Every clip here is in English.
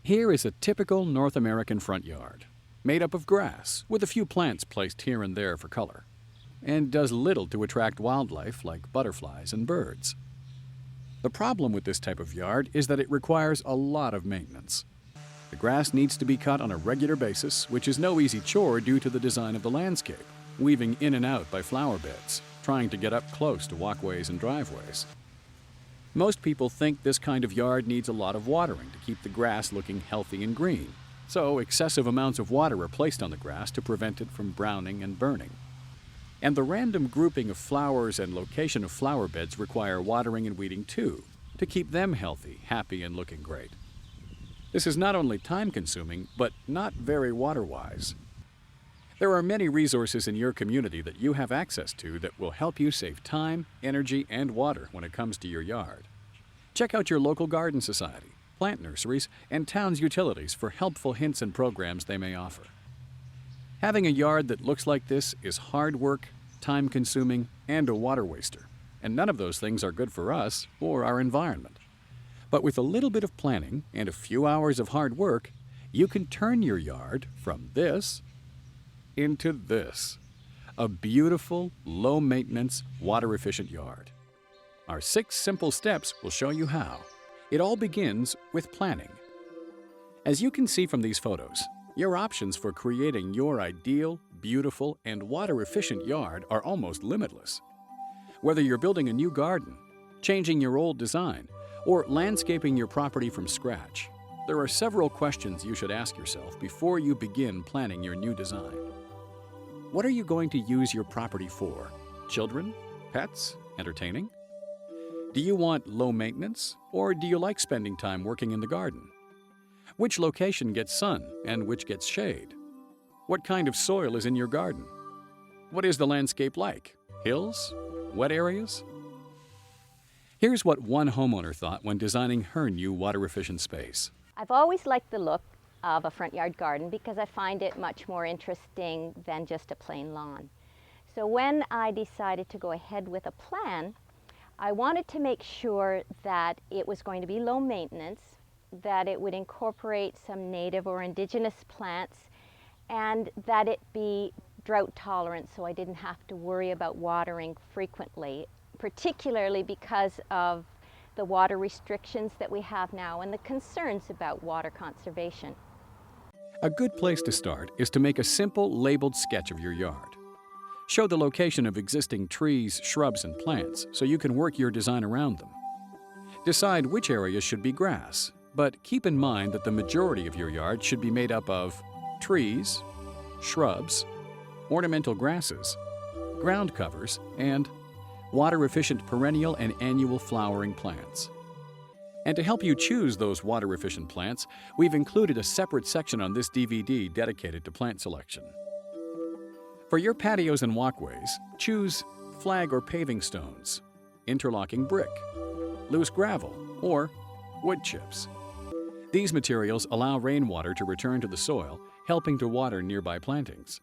Here is a typical North American front yard, made up of grass with a few plants placed here and there for color, and does little to attract wildlife like butterflies and birds. The problem with this type of yard is that it requires a lot of maintenance. The grass needs to be cut on a regular basis, which is no easy chore due to the design of the landscape, weaving in and out by flower beds, trying to get up close to walkways and driveways. Most people think this kind of yard needs a lot of watering to keep the grass looking healthy and green, so excessive amounts of water are placed on the grass to prevent it from browning and burning. And the random grouping of flowers and location of flower beds require watering and weeding too, to keep them healthy, happy, and looking great. This is not only time-consuming, but not very water-wise. There are many resources in your community that you have access to that will help you save time, energy, and water when it comes to your yard. Check out your local garden society, plant nurseries, and town's utilities for helpful hints and programs they may offer. Having a yard that looks like this is hard work, time-consuming, and a water waster, and none of those things are good for us or our environment. But with a little bit of planning and a few hours of hard work, you can turn your yard from this into this, a beautiful, low-maintenance, water-efficient yard. Our 6 simple steps will show you how. It all begins with planning. As you can see from these photos, your options for creating your ideal, beautiful, and water-efficient yard are almost limitless. Whether you're building a new garden, changing your old design, or landscaping your property from scratch, there are several questions you should ask yourself before you begin planning your new design. What are you going to use your property for? Children? Pets? Entertaining? Do you want low maintenance, or do you like spending time working in the garden? Which location gets sun and which gets shade? What kind of soil is in your garden? What is the landscape like? Hills? Wet areas? Here's what one homeowner thought when designing her new water-efficient space. I've always liked the look of a front yard garden because I find it much more interesting than just a plain lawn. So when I decided to go ahead with a plan, I wanted to make sure that it was going to be low maintenance, that it would incorporate some native or indigenous plants, and that it be drought tolerant so I didn't have to worry about watering frequently, particularly because of the water restrictions that we have now and the concerns about water conservation. A good place to start is to make a simple labeled sketch of your yard. Show the location of existing trees, shrubs, and plants so you can work your design around them. Decide which areas should be grass, but keep in mind that the majority of your yard should be made up of trees, shrubs, ornamental grasses, ground covers, and water-efficient perennial and annual flowering plants. And to help you choose those water-efficient plants, we've included a separate section on this DVD dedicated to plant selection. For your patios and walkways, choose flag or paving stones, interlocking brick, loose gravel, or wood chips. These materials allow rainwater to return to the soil, helping to water nearby plantings.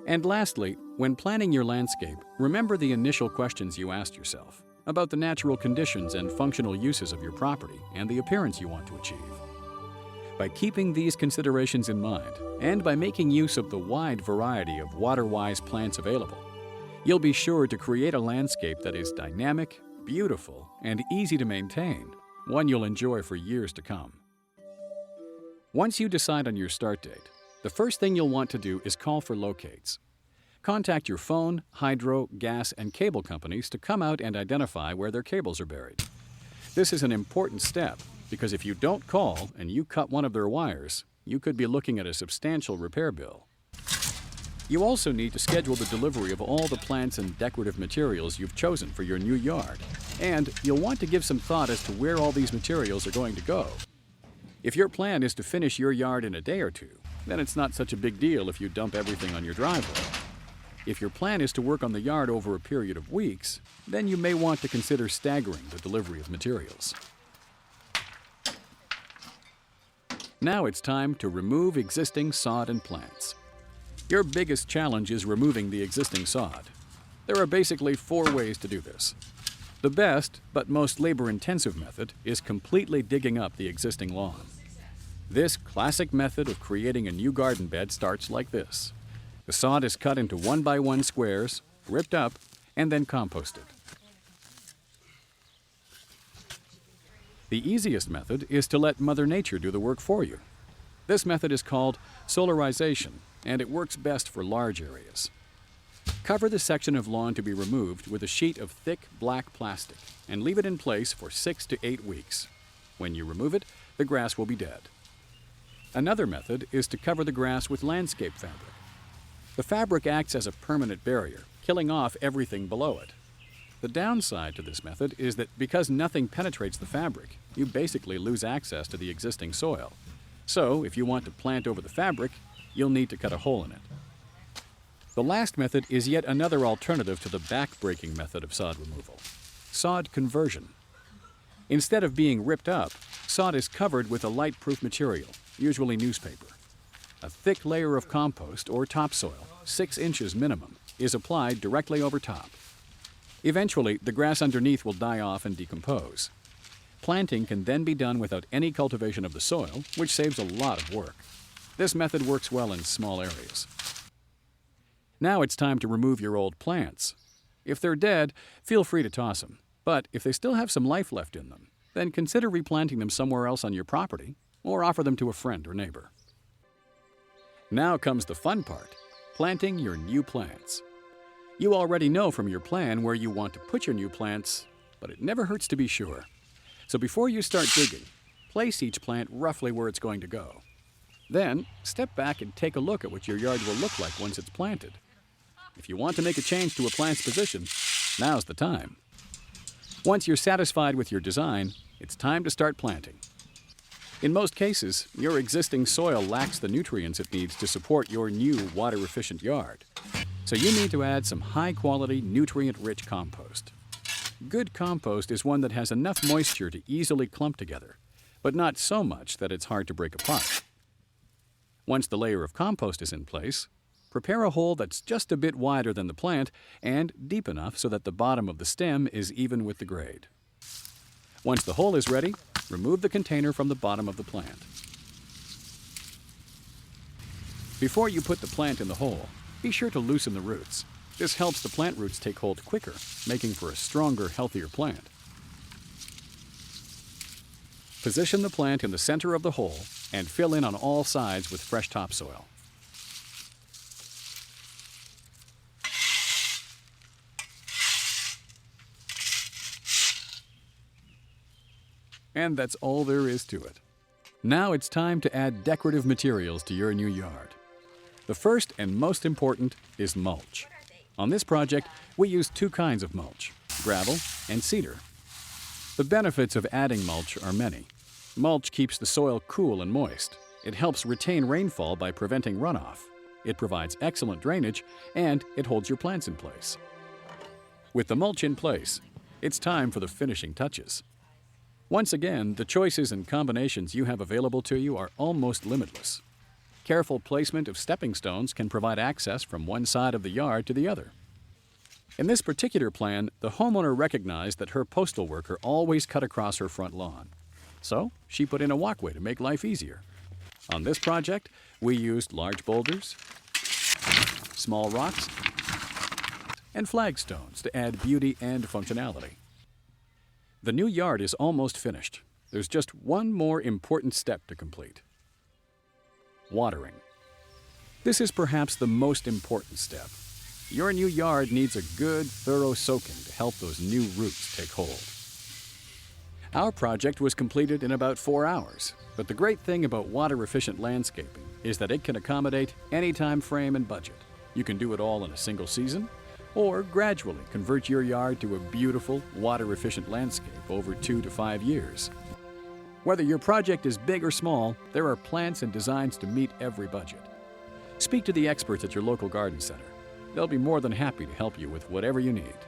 And lastly, when planning your landscape, remember the initial questions you asked yourself about the natural conditions and functional uses of your property and the appearance you want to achieve. By keeping these considerations in mind, and by making use of the wide variety of water-wise plants available, you'll be sure to create a landscape that is dynamic, beautiful, and easy to maintain, one you'll enjoy for years to come. Once you decide on your start date, the first thing you'll want to do is call for locates. Contact your phone, hydro, gas, and cable companies to come out and identify where their cables are buried. This is an important step because if you don't call and you cut one of their wires, you could be looking at a substantial repair bill. You also need to schedule the delivery of all the plants and decorative materials you've chosen for your new yard, and you'll want to give some thought as to where all these materials are going to go. If your plan is to finish your yard in a day or two, then it's not such a big deal if you dump everything on your driveway. If your plan is to work on the yard over a period of weeks, then you may want to consider staggering the delivery of materials. Now it's time to remove existing sod and plants. Your biggest challenge is removing the existing sod. There are basically 4 ways to do this. The best, but most labor-intensive method is completely digging up the existing lawn. This classic method of creating a new garden bed starts like this. The sod is cut into 1x1 squares, ripped up, and then composted. The easiest method is to let Mother Nature do the work for you. This method is called solarization, and it works best for large areas. Cover the section of lawn to be removed with a sheet of thick black plastic and leave it in place for 6 to 8 weeks. When you remove it, the grass will be dead. Another method is to cover the grass with landscape fabric. The fabric acts as a permanent barrier, killing off everything below it. The downside to this method is that because nothing penetrates the fabric, you basically lose access to the existing soil. So, if you want to plant over the fabric, you'll need to cut a hole in it. The last method is yet another alternative to the back-breaking method of sod removal: sod conversion. Instead of being ripped up, sod is covered with a light-proof material, usually newspaper. A thick layer of compost or topsoil, 6 inches minimum, is applied directly over top. Eventually, the grass underneath will die off and decompose. Planting can then be done without any cultivation of the soil, which saves a lot of work. This method works well in small areas. Now it's time to remove your old plants. If they're dead, feel free to toss them. But if they still have some life left in them, then consider replanting them somewhere else on your property or offer them to a friend or neighbor. Now comes the fun part: planting your new plants. You already know from your plan where you want to put your new plants, but it never hurts to be sure. So before you start digging, place each plant roughly where it's going to go. Then, step back and take a look at what your yard will look like once it's planted. If you want to make a change to a plant's position, now's the time. Once you're satisfied with your design, it's time to start planting. In most cases, your existing soil lacks the nutrients it needs to support your new water-efficient yard. So you need to add some high-quality, nutrient-rich compost. Good compost is one that has enough moisture to easily clump together, but not so much that it's hard to break apart. Once the layer of compost is in place, prepare a hole that's just a bit wider than the plant and deep enough so that the bottom of the stem is even with the grade. Once the hole is ready, remove the container from the bottom of the plant. Before you put the plant in the hole, be sure to loosen the roots. This helps the plant roots take hold quicker, making for a stronger, healthier plant. Position the plant in the center of the hole and fill in on all sides with fresh topsoil. And that's all there is to it. Now it's time to add decorative materials to your new yard. The first and most important is mulch. On this project, we use 2 kinds of mulch: gravel and cedar. The benefits of adding mulch are many. Mulch keeps the soil cool and moist. It helps retain rainfall by preventing runoff. It provides excellent drainage, and it holds your plants in place. With the mulch in place, it's time for the finishing touches. Once again, the choices and combinations you have available to you are almost limitless. Careful placement of stepping stones can provide access from one side of the yard to the other. In this particular plan, the homeowner recognized that her postal worker always cut across her front lawn. So, she put in a walkway to make life easier. On this project, we used large boulders, small rocks, and flagstones to add beauty and functionality. The new yard is almost finished. There's just one more important step to complete: watering. This is perhaps the most important step. Your new yard needs a good, thorough soaking to help those new roots take hold. Our project was completed in about 4 hours, but the great thing about water-efficient landscaping is that it can accommodate any time frame and budget. You can do it all in a single season, or gradually convert your yard to a beautiful, water-efficient landscape over 2 to 5 years. Whether your project is big or small, there are plans and designs to meet every budget. Speak to the experts at your local garden center. They'll be more than happy to help you with whatever you need.